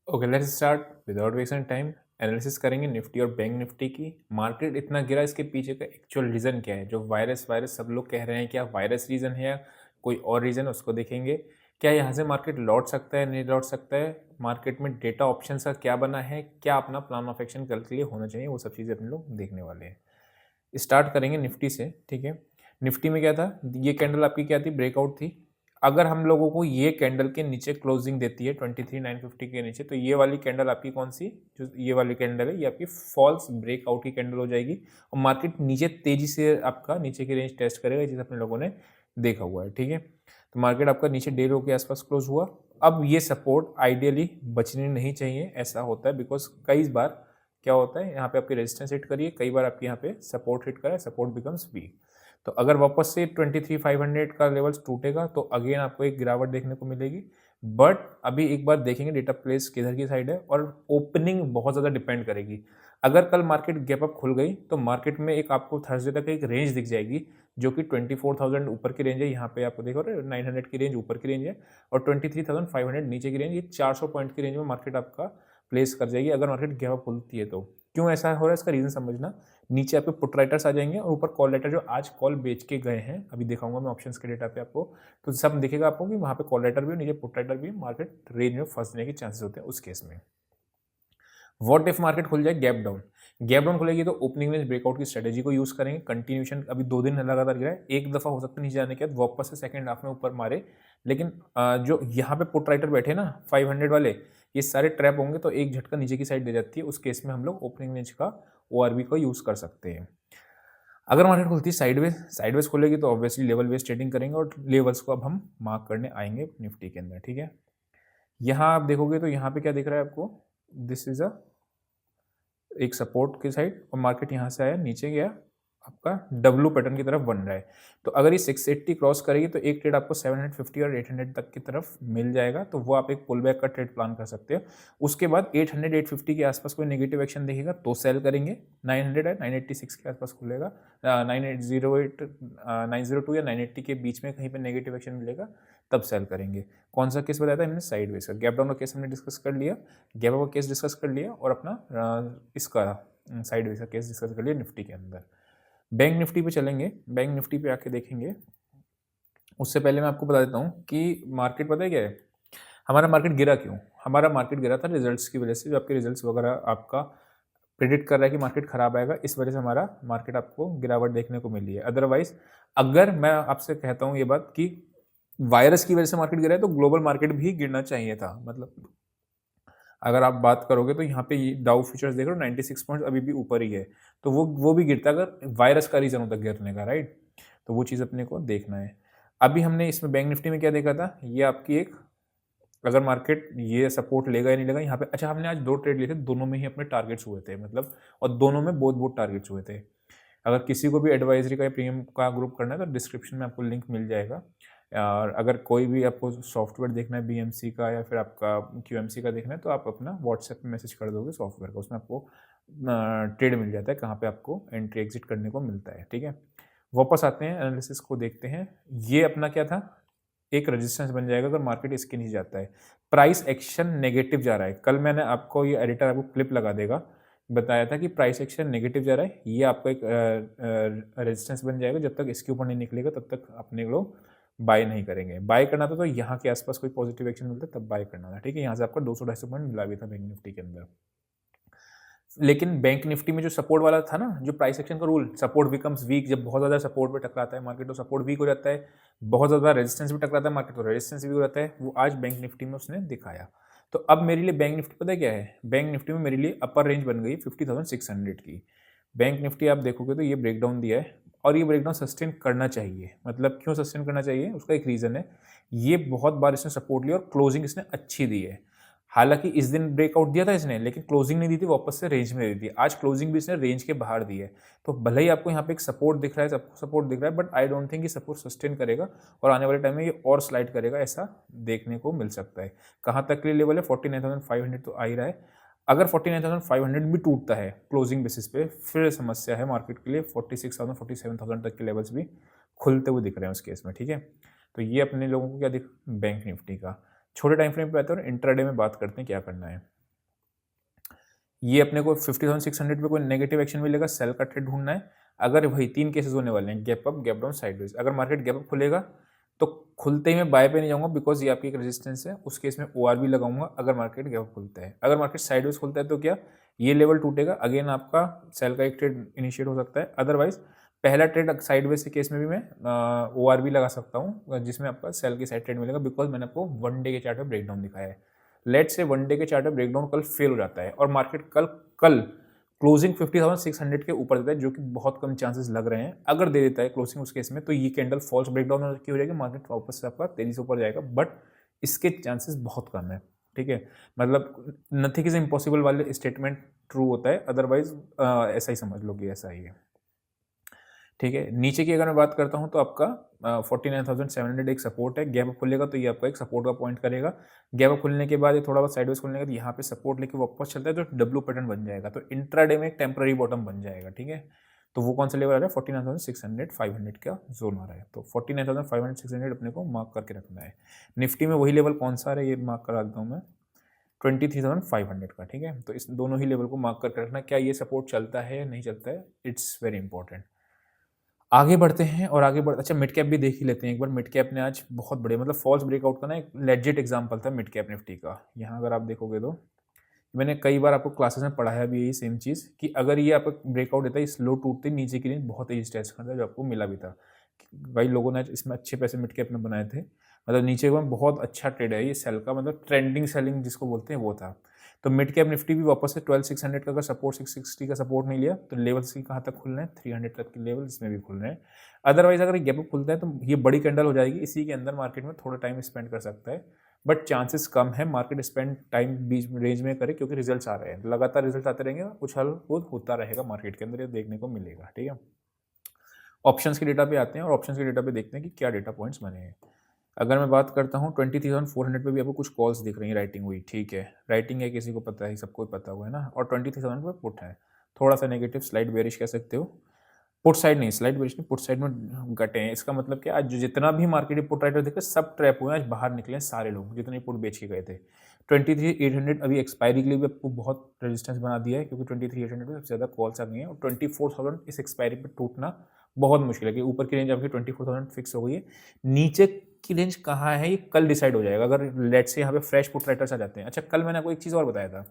Okay, let's start without wasting time. Analysis करेंगे Nifty और bank Nifty की। Market इतना गिरा, इसके पीछे का एक्चुअल रीज़न क्या है? जो वायरस वायरस सब लोग कह रहे हैं, क्या वायरस रीज़न है या कोई और रीज़न, उसको देखेंगे। क्या यहाँ से मार्केट लौट सकता है, नहीं लौट सकता है? मार्केट में डेटा ऑप्शन का क्या बना है, क्या अपना प्लान ऑफ एक्शन कल के लिए होना चाहिए, वो सब चीज़ें अपने लोग देखने वाले हैं। स्टार्ट करेंगे निफ्टी से, ठीक है। निफ्टी में क्या था, ये कैंडल आपकी क्या थी, ब्रेकआउट थी। अगर हम लोगों को ये कैंडल के नीचे क्लोजिंग देती है 23,950 के नीचे, तो ये वाली कैंडल आपकी कौन सी, जो ये वाली कैंडल है, ये आपकी फॉल्स ब्रेकआउट की कैंडल हो जाएगी और मार्केट नीचे तेजी से आपका नीचे की रेंज टेस्ट करेगा, जिसे अपने लोगों ने देखा हुआ है, ठीक है। तो मार्केट आपका नीचे डे लो के आसपास क्लोज हुआ। अब ये सपोर्ट आइडियली बचने नहीं चाहिए, ऐसा होता है बिकॉज कई बार क्या होता है, यहाँ पे आपकी रेजिस्टेंस हिट करिए, कई बार आपके यहाँ पे सपोर्ट हिट करा, सपोर्ट बिकम्स वीक। तो अगर वापस से 23,500 का लेवल्स टूटेगा तो अगेन आपको एक गिरावट देखने को मिलेगी। बट अभी एक बार देखेंगे डेटा प्लेस किधर की साइड है और ओपनिंग बहुत ज़्यादा डिपेंड करेगी। अगर कल मार्केट गैप अप खुल गई तो मार्केट में एक आपको थर्सडे तक एक रेंज दिख जाएगी, जो कि 24,000 ऊपर की रेंज है। यहाँ पे आपको देखो 900 की रेंज ऊपर की रेंज है और 23,500 नीचे की रेंज। ये 400 पॉइंट की रेंज में मार्केट आपका प्लेस कर जाएगी अगर मार्केट गैप अप खुलती है तो। क्यों ऐसा हो रहा है, इसका रीज़न समझना। नीचे आपके पुट राइटर्स आ जाएंगे और ऊपर कॉल राइटर जो आज कॉल बेच के गए हैं, अभी दिखाऊंगा मैं ऑप्शंस के डेटा पे आपको। तो सब दिखेगा आपको कि वहाँ पे कॉल राइटर भी और नीचे पुट राइटर भी, मार्केट रेंज में फंसने के चांसेस होते हैं उस केस में। व्हाट इफ मार्केट खुल जाए गैप डाउन? गैप डाउन खुलेगी तो ओपनिंग रेंज ब्रेकआउट की स्ट्रेटेजी को यूज करेंगे। कंटिन्यूशन अभी 2 दिन लगातार गिरा है, एक दफा हो सकता है नीचे जाने के बाद वापस से सेकंड हाफ में ऊपर मारे। लेकिन जो यहाँ पे पुट राइटर बैठे ना 500 वाले, ये सारे ट्रैप होंगे तो एक झटका नीचे की साइड दे जाती है। उस केस में हम लोग ओपनिंग रेंज का ORB को यूज कर सकते हैं। अगर मार्केट खुलती है साइडवेज खुलेगी तो ऑब्वियसली लेवल बेस्ड ट्रेडिंग करेंगे और लेवल्स को अब हम मार्क करने आएंगे निफ्टी के अंदर, ठीक है। यहाँ आप देखोगे तो यहाँ पे क्या दिख रहा है आपको, दिस इज अ एक सपोर्ट की साइड और मार्केट यहाँ से आया नीचे गया, आपका डब्लू पैटर्न की तरफ बन रहा है। तो अगर ये 680 क्रॉस करेगी तो एक ट्रेड आपको 750 और 800 तक की तरफ मिल जाएगा, तो वो आप एक पुल बैक का ट्रेड प्लान कर सकते हो। उसके बाद 800 850 के आसपास कोई नेगेटिव एक्शन दिखेगा तो सेल करेंगे। 900 है 986 के आसपास खुलेगा, 9808 902 या 980 के बीच में कहीं पर नेगेटिव एक्शन मिलेगा तब सेल करेंगे। कौन सा केस बताया था हमने, साइडवेज का। गैप डाउन का केस हमने डिस्कस कर लिया, गैप अप का केस डिस्कस कर लिया और अपना इसका साइडवेज का केस डिस्कस कर लिया निफ्टी के अंदर। बैंक निफ्टी पे चलेंगे, बैंक निफ्टी पे आके देखेंगे। उससे पहले मैं आपको बता देता हूँ कि मार्केट पता है क्या है, हमारा मार्केट गिरा क्यों। हमारा मार्केट गिरा था रिजल्ट्स की वजह से, जो आपके रिजल्ट्स वगैरह आपका प्रिडिक्ट कर रहा है कि मार्केट खराब आएगा, इस वजह से हमारा मार्केट आपको गिरावट देखने को मिली है। अदरवाइज अगर मैं आपसे कहता हूँ ये बात कि वायरस की वजह से मार्केट गिरा है तो ग्लोबल मार्केट भी गिरना चाहिए था। मतलब अगर आप बात करोगे तो यहाँ पे डाउ फ्यूचर्स देख रहे हो 96 पॉइंट अभी भी ऊपर ही है, तो वो भी गिरता अगर वायरस का रीजन होता गिरने का, राइट। तो वो चीज़ अपने को देखना है। अभी हमने इसमें बैंक निफ्टी में क्या देखा था, ये आपकी एक, अगर मार्केट ये सपोर्ट लेगा या नहीं लेगा यहाँ पे। अच्छा, हमने आज 2 ट्रेड लिए थे, दोनों में ही अपने टारगेट्स हुए थे, मतलब और दोनों में बहुत बहुत टारगेट्स हुए थे। अगर किसी को भी एडवाइजरी का या प्रीमियम का ग्रुप करना है तो डिस्क्रिप्शन में आपको लिंक मिल जाएगा। और अगर कोई भी आपको सॉफ्टवेयर देखना है BMC का या फिर आपका QMC का देखना है तो आप अपना व्हाट्सएप पे मैसेज कर दोगे सॉफ्टवेयर का, उसमें आपको ट्रेड मिल जाता है कहाँ पे आपको एंट्री एग्जिट करने को मिलता है, ठीक है। वापस आते हैं एनालिसिस को देखते हैं। ये अपना क्या था, एक रेजिस्टेंस बन जाएगा अगर मार्केट इसके नीचे जाता है। प्राइस एक्शन नेगेटिव जा रहा है, कल मैंने आपको ये एडिटर आपको क्लिप लगा देगा, बताया था कि प्राइस एक्शन नेगेटिव जा रहा है। ये आपका एक रेजिस्टेंस बन जाएगा, जब तक इसके ऊपर नहीं निकलेगा तब तक अपने लोग बाय नहीं करेंगे। बाय करना था तो यहाँ के आसपास कोई पॉजिटिव एक्शन मिलता तब बाय करना था, ठीक है। यहाँ से आपका 200-250 पॉइंट मिला भी था बैंक निफ्टी के अंदर। लेकिन बैंक निफ्टी में जो सपोर्ट वाला था ना, जो प्राइस एक्शन का रूल, सपोर्ट बिकम्स वीक, जब बहुत ज़्यादा सपोर्ट पे टकराता है मार्केट तो सपोर्ट वीक हो जाता है, बहुत ज़्यादा रेजिस्टेंस भी टकराता है मार्केट तो रेजिस्टेंस भी हो जाता है। वो आज बैंक निफ्टी में उसने दिखाया। तो अब मेरे लिए बैंक निफ्टी पता है क्या है, बैंक निफ्टी में मेरे लिए अपर रेंज बन गई 50,600 की। बैंक निफ्टी आप देखोगे तो ये ब्रेकडाउन दिया है और ये ब्रेकडाउन सस्टेन करना चाहिए। मतलब क्यों सस्टेन करना चाहिए, उसका एक रीज़न है। ये बहुत बार इसने सपोर्ट लिया और क्लोजिंग इसने अच्छी दी है। हालांकि इस दिन ब्रेकआउट दिया था इसने, लेकिन क्लोजिंग नहीं दी थी, वापस से रेंज में दी थी। आज क्लोजिंग भी इसने रेंज के बाहर दी है। तो भले ही आपको यहाँ पे एक सपोर्ट दिख रहा है, सबको सपोर्ट दिख रहा है, बट आई डोंट थिंक ये सपोर्ट सस्टेन करेगा और आने वाले टाइम में ये और स्लाइड करेगा, ऐसा देखने को मिल सकता है। कहाँ तक के लिए लेवल है, 49,500 तो आ ही रहा है। अगर 49,500 भी टूटता है क्लोजिंग बेसिस पे, फिर समस्या है मार्केट के लिए। 46,000 47,000 तक के लेवल्स भी खुलते हुए दिख रहे हैं उस केस में, ठीक है। तो ये अपने लोगों को क्या दिख, बैंक निफ्टी का। छोटे टाइम फ्रेम पे आते हैं और इंट्राडे में बात करते हैं क्या करना है। ये अपने को 50,600 पे कोई नेगेटिव एक्शन मिलेगा, सेल का ट्रेड ढूंढना है। अगर वही 3 केसेस होने वाले हैं, gap up, gap down, sideways. अगर मार्केट गैप अप खुलेगा तो खुलते ही मैं बाय पे नहीं जाऊंगा, बिकॉज ये आपकी एक रेजिस्टेंस है, उस केस में ORB लगाऊंगा अगर मार्केट गैप अप खुलता है। अगर मार्केट साइडवेज खुलता है तो क्या ये लेवल टूटेगा, अगेन आपका सेल का एक ट्रेड इनिशिएट हो सकता है। अदरवाइज पहला ट्रेड साइडवेज के केस में भी मैं ORB लगा सकता हूँ, जिसमें आपका सेल की साइड ट्रेड मिलेगा, बिकॉज मैंने आपको 1 डे के चार्ट में ब्रेकडाउन दिखाया है। लेट से 1 डे के चार्ट में ब्रेकडाउन कल फेल हो जाता है और मार्केट कल क्लोजिंग 50,600 के ऊपर देता है, जो कि बहुत कम चांसेस लग रहे हैं। अगर दे देता है क्लोजिंग उस केस में, तो ये कैंडल फॉल्स ब्रेकडाउन की हो जाएगी, मार्केट वापस से आपका तेजी से ऊपर जाएगा, बट इसके चांसेस बहुत कम है। ठीक है, मतलब नथिंग इज इम्पॉसिबल वाले स्टेटमेंट ट्रू होता है, अदरवाइज ऐसा ही समझ लो कि ऐसा ही है। ठीक है, नीचे की अगर मैं बात करता हूं तो आपका 49,700 एक सपोर्ट है। गैप अप खुलेगा तो ये आपका एक सपोर्ट का पॉइंट करेगा। गैप अप खुलने के बाद ये थोड़ा बहुत साइडवेज खुलने के बाद यहाँ पे सपोर्ट लेके वापस चलता है तो डब्ल्यू पैटर्न बन जाएगा, तो इंट्राडे में एक टेम्पररी बॉटम बन जाएगा। ठीक है, तो वो कौन सा लेवल आ रहा है, 49,600 500 का जोन आ रहा है, तो 49,500 600 अपने को मार्क करके रखना है। निफ्टी में वही लेवल कौन सा आ रहा है ये मार्क करा देता हूँ मैं, 23,500 का। ठीक है, तो इस दोनों ही लेवल को मार्क करके रखना, क्या ये सपोर्ट चलता है या नहीं चलता है, इट्स वेरी इंपॉर्टेंट। आगे बढ़ते हैं और अच्छा मिड कैप भी देख ही लेते हैं एक बार। मिड कैप ने आज बहुत बड़े मतलब फॉल्स ब्रेकआउट का ना एक लेजिट एग्जांपल था मिड कैप निफ्टी का। यहाँ अगर आप देखोगे तो मैंने कई बार आपको क्लासेस में पढ़ाया भी यही सेम चीज़ कि अगर ये आपको ब्रेकआउट देता है, स्लो टूटते नीचे की रेंज बहुत तेजी टेस्ट करता है, जो आपको मिला भी था। भाई लोगों ने इसमें अच्छे पैसे मिड कैप में बनाए थे, मतलब नीचे में बहुत अच्छा ट्रेड है ये सेल का, मतलब ट्रेंडिंग सेलिंग जिसको बोलते हैं वो था। तो मिड कैप निफ्टी भी वापस से 12,600 का अगर सपोर्ट 660 का सपोर्ट नहीं लिया तो लेवल्स की कहाँ तक खुल रहे हैं, 300 तक के लेवल इसमें भी खुल रहे हैं। अदरवाइज अगर गैप अप खुलता है तो ये बड़ी कैंडल हो जाएगी, इसी के अंदर मार्केट में थोड़ा टाइम स्पेंड कर सकता है, बट चांसेस कम है मार्केट स्पेंड टाइम बीच रेंज में करे, क्योंकि रिजल्ट्स आ रहे हैं, लगातार रिजल्ट आते रहेंगे, उछाल कूद होता रहेगा मार्केट के अंदर, ये देखने को मिलेगा। ठीक है, ऑप्शंस के डेटा पे आते हैं और ऑप्शंस के डेटा पे देखते हैं कि क्या डेटा पॉइंट्स बने हैं। अगर मैं बात करता हूँ 20,400 पे भी आपको कुछ कॉल्स दिख रही हैं राइटिंग हुई। ठीक है, राइटिंग है, किसी को पता है, सबको पता हुआ है ना। और 20,000 पे पुट है, थोड़ा सा नेगेटिव स्लाइड बेरिश कह सकते हो। पुट साइड नहीं, स्लाइड बेरिश नहीं, पुट साइड में घटे हैं। इसका मतलब क्या, आज जितना भी मार्केट में पुट राइटर दिख रहे सब ट्रैप हुए हैं, आज बाहर निकले सारे लोग जितने पुट बेच के गए थे। 23,800 अभी एक्सपायरी के लिए भी आपको बहुत रेजिस्टेंस बना दिया है, क्योंकि 23,800 पे सबसे ज़्यादा कॉल्स आ गई हैं, और 24,000 इस एक्सपायरी पे टूटना बहुत मुश्किल है, कि ऊपर की रेंज आपकी 24,000 फिक्स हो गई है, नीचे की रेंज कहाँ है ये कल डिसाइड हो जाएगा, अगर लेट से यहाँ पे फ्रेश पुट राइटर्स आ जाते हैं। अच्छा, कल मैंने आपको एक चीज़ और बताया था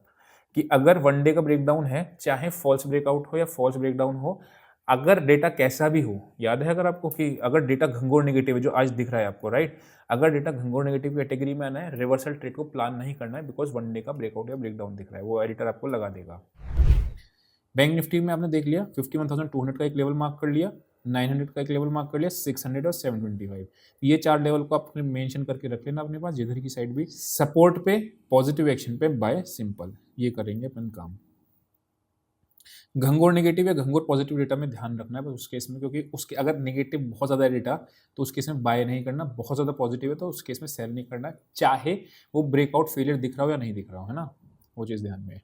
कि अगर 1 डे का ब्रेकडाउन है, चाहे फॉल्स ब्रेकआउट हो या फॉल्स ब्रेकडाउन हो, अगर डेटा कैसा भी हो, याद है अगर आपको कि अगर डेटा घंघोर नेगेटिव है, जो आज दिख रहा है आपको, राइट, अगर डेटा घंघोर नेगेटिव कैटेगरी में आना है, रिवर्सल ट्रेड को प्लान नहीं करना है, बिकॉज 1 डे का ब्रेकआउट या ब्रेकडाउन दिख रहा है, वो एडिटर आपको लगा देगा। बैंक निफ्टी में आपने देख लिया 51,200 का एक लेवल मार्क कर लिया, 900 का एक लेवल मार्क कर लिया, 600 और 725, ये 4 लेवल को आपने मेंशन करके रख लेना अपने पास। जिधर की साइड भी सपोर्ट पे, पॉजिटिव एक्शन पे बाय, सिंपल, ये करेंगे अपन काम। घंघोर नेगेटिव या घंघोर पॉजिटिव डेटा में ध्यान रखना है बस उस केस में, क्योंकि उसके अगर नेगेटिव बहुत ज़्यादा डेटा तो उस केस में बाय नहीं करना, बहुत ज़्यादा पॉजिटिव है तो उस केस में सेल नहीं करना, चाहे वो ब्रेकआउट फेलियर दिख रहा हो या नहीं दिख रहा हो, है ना, वो चीज़ ध्यान में।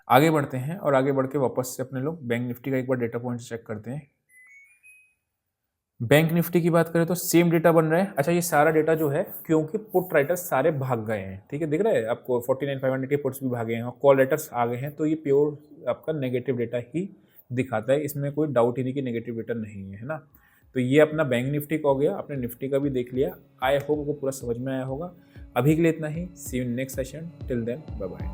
आगे बढ़ते हैं और आगे बढ़ के वापस से अपने लोग बैंक निफ्टी का एक बार डेटा पॉइंट चेक करते हैं। बैंक निफ्टी की बात करें तो सेम डेटा बन रहा है। अच्छा, ये सारा डेटा जो है, क्योंकि पुट राइटर्स सारे भाग गए हैं, ठीक है, दिख रहा है आपको 49,500 के पुट्स भी भागे हैं और कॉल राइटर्स आ गए हैं, तो ये प्योर आपका नेगेटिव डेटा ही दिखाता है, इसमें कोई डाउट ही नहीं कि नेगेटिव डेटा नहीं है ना। तो ये अपना बैंक निफ्टी का हो गया, आपने निफ्टी का भी देख लिया। आई होप आपको पूरा समझ में आया होगा। अभी के लिए इतना ही, see you next session, till then bye bye.